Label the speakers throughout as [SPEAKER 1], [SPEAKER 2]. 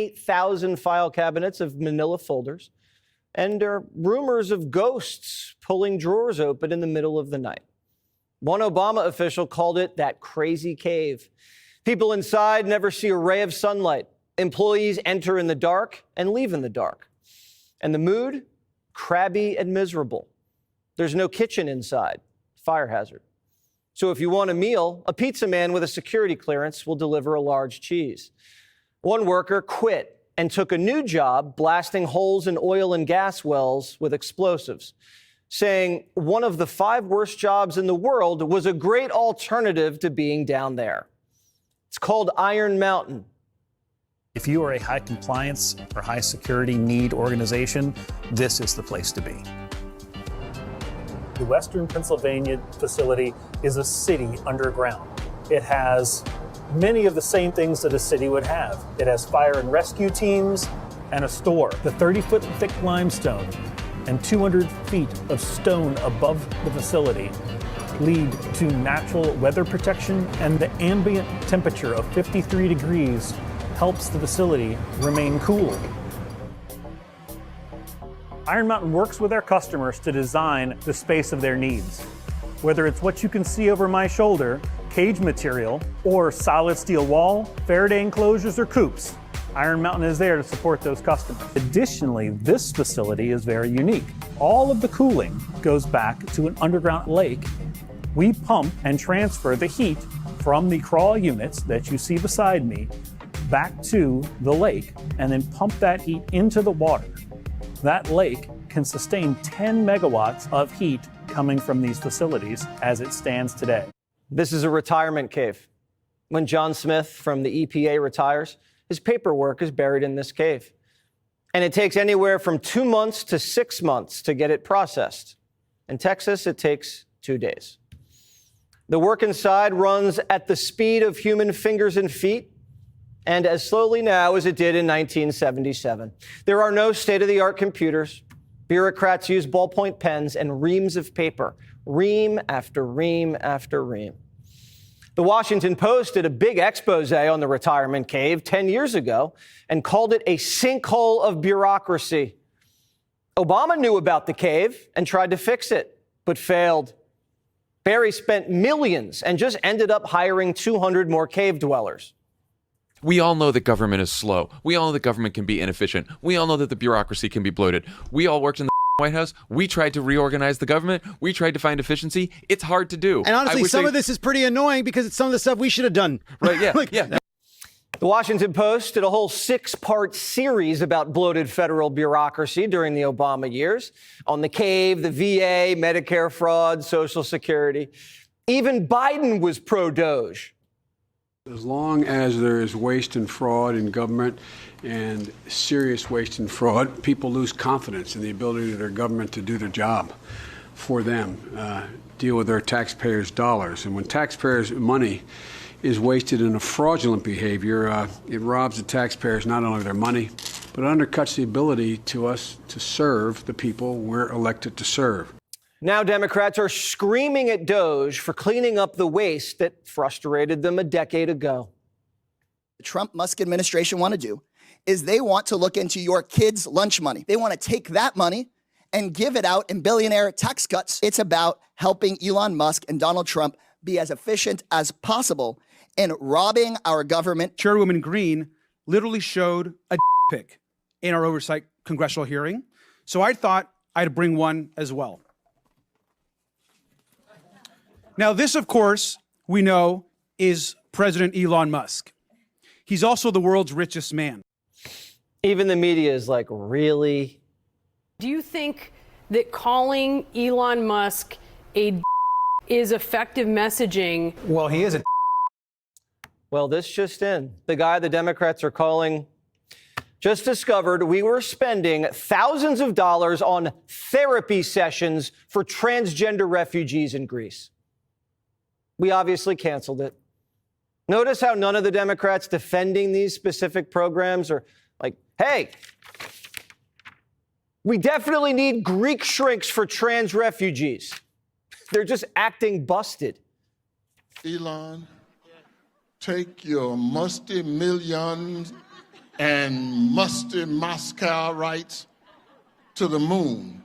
[SPEAKER 1] 8,000 file cabinets of manila folders, and there are rumors of ghosts pulling drawers open in the middle of the night. One Obama official called it that crazy cave. People inside never see a ray of sunlight. Employees enter in the dark and leave in the dark. And the mood? Crabby and miserable. There's no kitchen inside. Fire hazard. So if you want a meal, a pizza man with a security clearance will deliver a large cheese. One worker quit and took a new job blasting holes in oil and gas wells with explosives, saying one of the 5 worst jobs in the world was a great alternative to being down there. It's called Iron Mountain.
[SPEAKER 2] If you are a high compliance or high security need organization, this is the place to be. The Western Pennsylvania facility is a city underground. It has many of the same things that a city would have. It has fire and rescue teams and a store. The 30-foot thick limestone and 200 feet of stone above the facility lead to natural weather protection, and the ambient temperature of 53 degrees helps the facility remain cool. Iron Mountain works with our customers to design the space of their needs. Whether it's what you can see over my shoulder, cage material, or solid steel wall, Faraday enclosures, or coops, Iron Mountain is there to support those customers. Additionally, this facility is very unique. All of the cooling goes back to an underground lake. We pump and transfer the heat from the crawl units that you see beside me back to the lake, and then pump that heat into the water. That lake can sustain 10 megawatts of heat coming from these facilities as it stands today.
[SPEAKER 1] This is a retirement cave. When John Smith from the EPA retires, his paperwork is buried in this cave. And it takes anywhere from 2 months to 6 months to get it processed. In Texas, it takes 2 days. The work inside runs at the speed of human fingers and feet, and as slowly now as it did in 1977. There are no state-of-the-art computers. Bureaucrats use ballpoint pens and reams of paper, ream after ream after ream. The Washington Post did a big expose on the retirement cave 10 years ago and called it a sinkhole of bureaucracy. Obama knew about the cave and tried to fix it, but failed. Barry spent millions and just ended up hiring 200 more cave dwellers.
[SPEAKER 3] We all know that government is slow. We all know that government can be inefficient. We all know that the bureaucracy can be bloated. We all worked in the White House. We tried to reorganize the government. We tried to find efficiency. It's hard to do.
[SPEAKER 4] And honestly, some of this is pretty annoying because it's some of the stuff we should have done.
[SPEAKER 3] Right, yeah, yeah.
[SPEAKER 1] The Washington Post did a whole 6-part series about bloated federal bureaucracy during the Obama years on the cave, the VA, Medicare fraud, Social Security. Even Biden was pro-Doge.
[SPEAKER 5] As long as there is waste and fraud in government and serious waste and fraud, people lose confidence in the ability of their government to do their job for them, deal with their taxpayers' dollars. And when taxpayers' money is wasted in a fraudulent behavior, it robs the taxpayers not only of their money, but it undercuts the ability to us to serve the people we're elected to serve.
[SPEAKER 1] Now Democrats are screaming at Doge for cleaning up the waste that frustrated them a decade ago.
[SPEAKER 6] The Trump-Musk administration want to do is they want to look into your kids' lunch money. They want to take that money and give it out in billionaire tax cuts. It's about helping Elon Musk and Donald Trump be as efficient as possible in robbing our government.
[SPEAKER 7] Chairwoman Green literally showed a pic in our oversight congressional hearing. So I thought I'd bring one as well. Now, this, of course, we know is President Elon Musk. He's also the world's richest man.
[SPEAKER 1] Even the media is like, really?
[SPEAKER 8] Do you think that calling Elon Musk a is effective messaging?
[SPEAKER 7] Well, he is a
[SPEAKER 1] Well, this just in. The guy the Democrats are calling just discovered we were spending thousands of dollars on therapy sessions for transgender refugees in Greece. We obviously canceled it. Notice how none of the Democrats defending these specific programs are like, hey, we definitely need Greek shrinks for trans refugees. They're just acting busted.
[SPEAKER 9] Elon, take your musty millions and musty Moscow rights to the moon.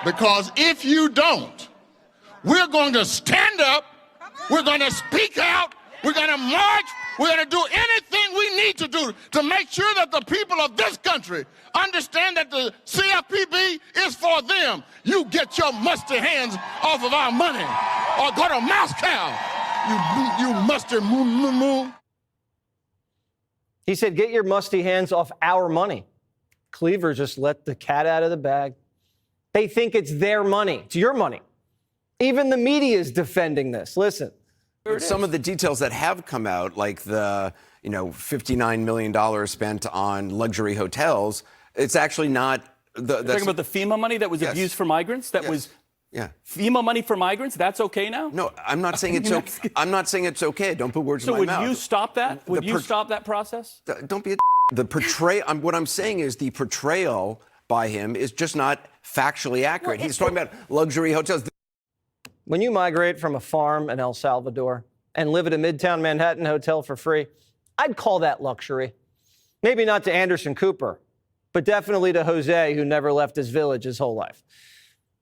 [SPEAKER 9] Because if you don't, we're going to stand up, we're going to speak out, we're going to march, we're going to do anything we need to do to make sure that the people of this country understand that the CFPB is for them. You get your musty hands off of our money or go to Moscow, you musty moo.
[SPEAKER 1] He said, get your musty hands off our money. Cleaver just let the cat out of the bag. They think it's their money. It's your money. Even the media is defending this. Listen.
[SPEAKER 10] Some of the details that have come out, like the $59 million spent on luxury hotels, it's actually not.
[SPEAKER 11] You're talking about the FEMA money that was abused for migrants? That was FEMA money for migrants? That's okay now?
[SPEAKER 10] No, I'm not saying it's okay. I'm not saying it's okay. Don't put words in my mouth.
[SPEAKER 11] So would you stop that? Would you stop that process?
[SPEAKER 10] Don't be the portrayal. What I'm saying is the portrayal by him is just not factually accurate. He's talking about luxury hotels.
[SPEAKER 1] When you migrate from a farm in El Salvador and live at a Midtown Manhattan hotel for free, I'd call that luxury. Maybe not to Anderson Cooper, but definitely to Jose, who never left his village his whole life.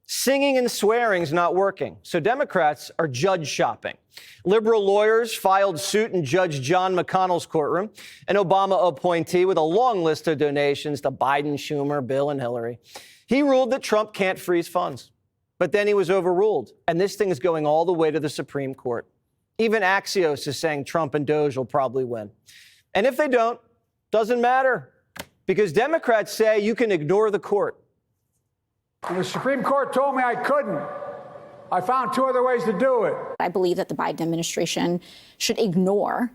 [SPEAKER 1] Singing and swearing's not working, so Democrats are judge shopping. Liberal lawyers filed suit in Judge John McConnell's courtroom, an Obama appointee with a long list of donations to Biden, Schumer, Bill, and Hillary. He ruled that Trump can't freeze funds. But then he was overruled, and this thing is going all the way to the Supreme Court. Even Axios is saying Trump and Doge will probably win. And if they don't, doesn't matter, because Democrats say you can ignore the court.
[SPEAKER 12] And the Supreme Court told me I couldn't. I found two other ways to do it.
[SPEAKER 13] I believe that the Biden administration should ignore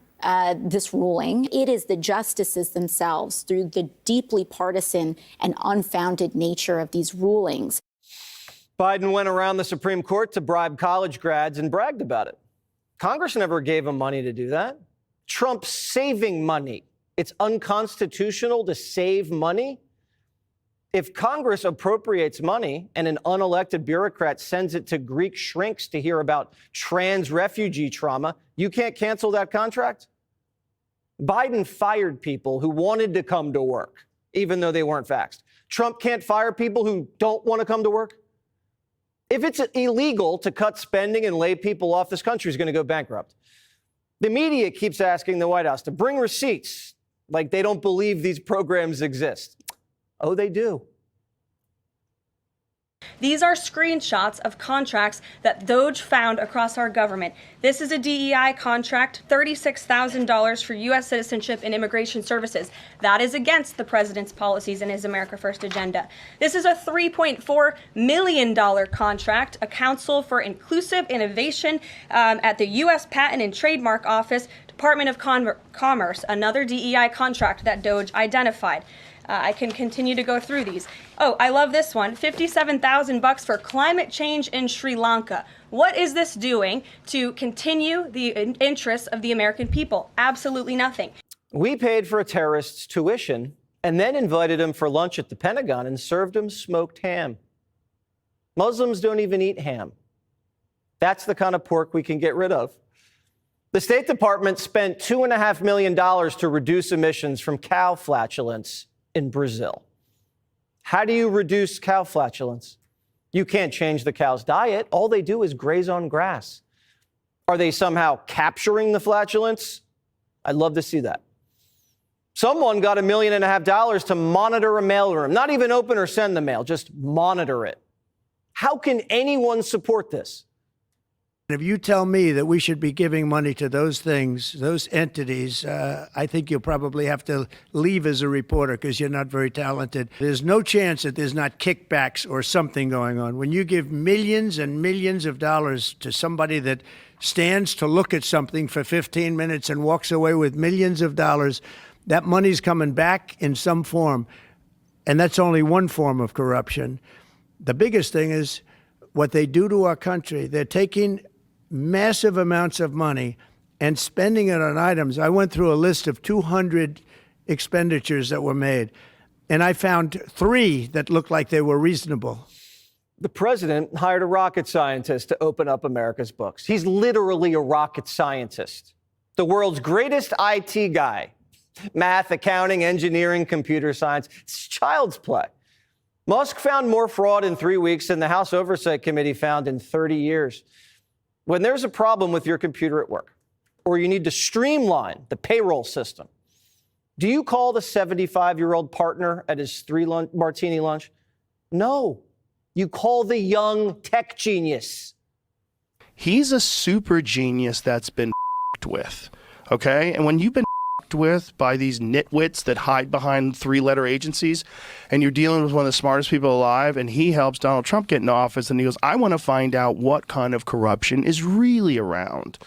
[SPEAKER 13] this ruling. It is the justices themselves, through the deeply partisan and unfounded nature of these rulings.
[SPEAKER 1] Biden went around the Supreme Court to bribe college grads and bragged about it. Congress never gave him money to do that. Trump's saving money. It's unconstitutional to save money. If Congress appropriates money and an unelected bureaucrat sends it to Greek shrinks to hear about trans refugee trauma, you can't cancel that contract? Biden fired people who wanted to come to work, even though they weren't vaxxed. Trump can't fire people who don't want to come to work. If it's illegal to cut spending and lay people off, this country is going to go bankrupt. The media keeps asking the White House to bring receipts like they don't believe these programs exist. Oh, they do.
[SPEAKER 14] These are screenshots of contracts that DOJ found across our government. This is a DEI contract, $36,000 for U.S. citizenship and immigration services. That is against the president's policies and his America First agenda. This is a $3.4 million contract, a Council for Inclusive Innovation at the U.S. Patent and Trademark Office, Department of Commerce, another DEI contract that DOJ identified. I can continue to go through these. Oh, I love this one. $57,000 for climate change in Sri Lanka. What is this doing to continue the interests of the American people? Absolutely nothing.
[SPEAKER 1] We paid for a terrorist's tuition and then invited him for lunch at the Pentagon and served him smoked ham. Muslims don't even eat ham. That's the kind of pork we can get rid of. The State Department spent $2.5 million to reduce emissions from cow flatulence in Brazil. How do you reduce cow flatulence? You can't change the cow's diet. All they do is graze on grass. Are they somehow capturing the flatulence? I'd love to see that. Someone got $1.5 million to monitor a mailroom, not even open or send the mail, just monitor it. How can anyone support this?
[SPEAKER 15] If you tell me that we should be giving money to those things, those entities, I think you'll probably have to leave as a reporter because you're not very talented. There's no chance that there's not kickbacks or something going on. When you give millions and millions of dollars to somebody that stands to look at something for 15 minutes and walks away with millions of dollars, that money's coming back in some form. And that's only one form of corruption. The biggest thing is what they do to our country. They're taking massive amounts of money and spending it on items. I went through a list of 200 expenditures that were made, and I found 3 that looked like they were reasonable.
[SPEAKER 1] The president hired a rocket scientist to open up America's books. He's literally a rocket scientist. the world's greatest IT guy. Math, accounting, engineering, computer science. It's child's play. Musk found more fraud in 3 weeks than the House Oversight Committee found in 30 years. When there's a problem with your computer at work, or you need to streamline the payroll system, do you call the 75-year-old partner at his martini lunch? No. You call the young tech genius.
[SPEAKER 16] He's a super genius that's been with, okay? And when you've been with by these nitwits that hide behind three-letter agencies, and you're dealing with one of the smartest people alive, and he helps Donald Trump get into office, and he goes, I want to find out what kind of corruption is really around.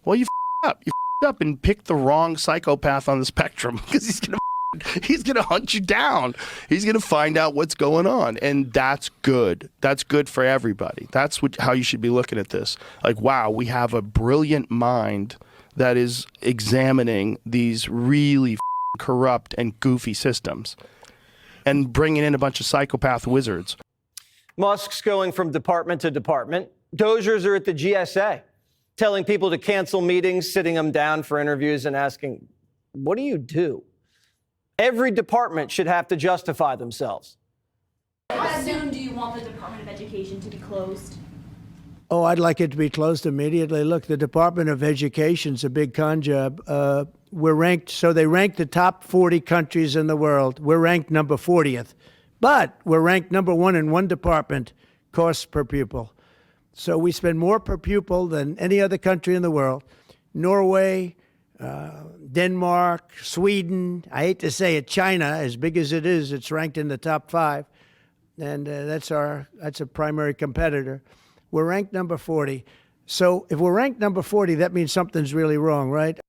[SPEAKER 16] Well, you up. You up and pick the wrong psychopath on the spectrum, because he's gonna hunt you down. He's gonna find out what's going on, and that's good. That's good for everybody. That's how you should be looking at this. Like, wow, we have a brilliant mind that is examining these really corrupt and goofy systems and bringing in a bunch of psychopath wizards.
[SPEAKER 1] Musk's going from department to department. Dozers are at the GSA, telling people to cancel meetings, sitting them down for interviews and asking, what do you do? Every department should have to justify themselves.
[SPEAKER 17] How soon do you want the Department of Education to be closed?
[SPEAKER 15] Oh, I'd like it to be closed immediately. Look, the Department of Education's a big con job. We're ranked, so they rank the top 40 countries in the world. We're ranked number 40th, but we're ranked number 1 in one department, cost per pupil. So we spend more per pupil than any other country in the world. Norway, Denmark, Sweden, I hate to say it, China, as big as it is, it's ranked in the top 5. And that's a primary competitor. We're ranked number 40. So if we're ranked number 40, that means something's really wrong, right?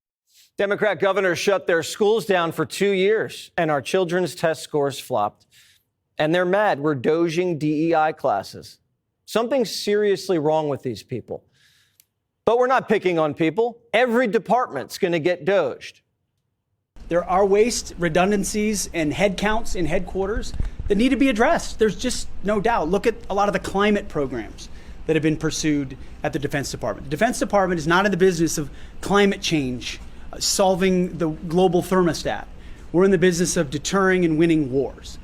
[SPEAKER 1] Democrat governors shut their schools down for 2 years, and our children's test scores flopped. And they're mad. We're doging DEI classes. Something's seriously wrong with these people. But we're not picking on people. Every department's going to get doged.
[SPEAKER 18] There are waste, redundancies, and headcounts in headquarters that need to be addressed. There's just no doubt. Look at a lot of the climate programs that have been pursued at the Defense Department. The Defense Department is not in the business of climate change, solving the global thermostat. We're in the business of deterring and winning wars.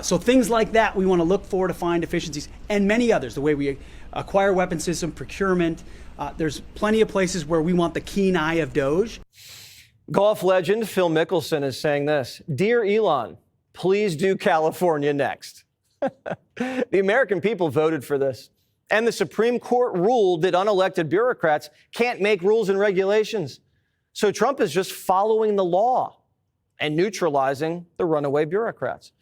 [SPEAKER 18] So things like that we want to look for to find efficiencies, and many others, the way we acquire weapon system, procurement. There's plenty of places where we want the keen eye of DOGE.
[SPEAKER 1] Golf legend Phil Mickelson is saying this: Dear Elon, please do California next. The American people voted for this. And the Supreme Court ruled that unelected bureaucrats can't make rules and regulations. So Trump is just following the law and neutralizing the runaway bureaucrats.